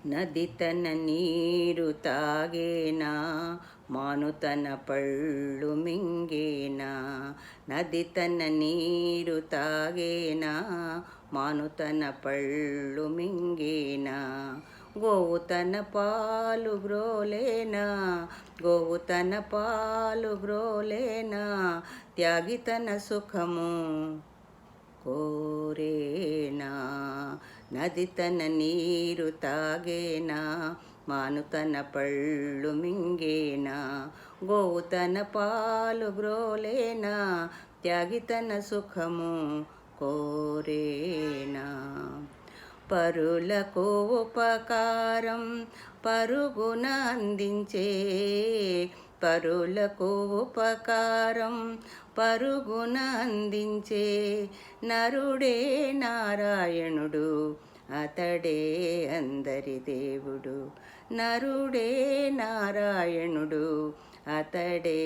నది తన నీరు తాగేనా, మాను తన పళ్ళు మింగేనా. నది తన నీరు తాగేనా, మాను తన పళ్ళు మింగేనా. గోవు తన పాలు గ్రోలేనా, గోవు తన పాలు గ్రోలేనా. త్యాగి తన సుఖము కోరేనా. నది తన నీరు తాగేనా, మాను తన పళ్ళు మింగేనా. గోవు తన పాలు గ్రోలేనా, త్యాగి తన సుఖము కోరేనా. పరులకు ఉపకారం పరుగున అందించే, పరులకు ఉపకారం పరుగున అందించే నరుడే నారాయణుడు, అతడే అందరి దేవుడు. నరుడే నారాయణుడు, అతడే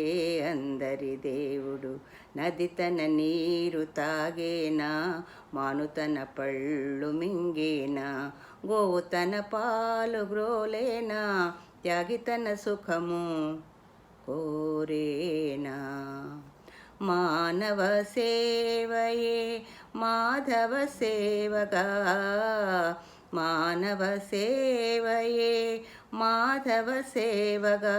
అందరి దేవుడు. నది తన నీరు తాగేనా, మాను తన పళ్ళు మింగేనా. గోవు తన పాలు గ్రోలేనా, త్యాగి తన సుఖము కోరేనా. మానవ సేవయే మాధవ సేవగా, మానవ సేవయే మాధవ సేవగా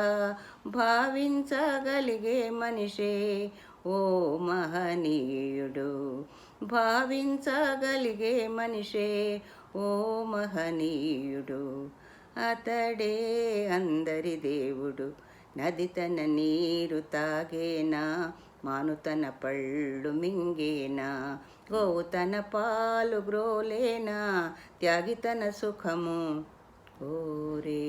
భావించగలిగే మనిషే ఓ మహనీయుడు. భావించగలిగే మనిషే ఓ మహనీయుడు, అతడే అందరి దేవుడు. నది తన నీరు తాగేనా, మాను తన పళ్ళు మింగేనా. గోవు తన పాలు గ్రోలేనా, త్యాగి తన సుఖము కోరే.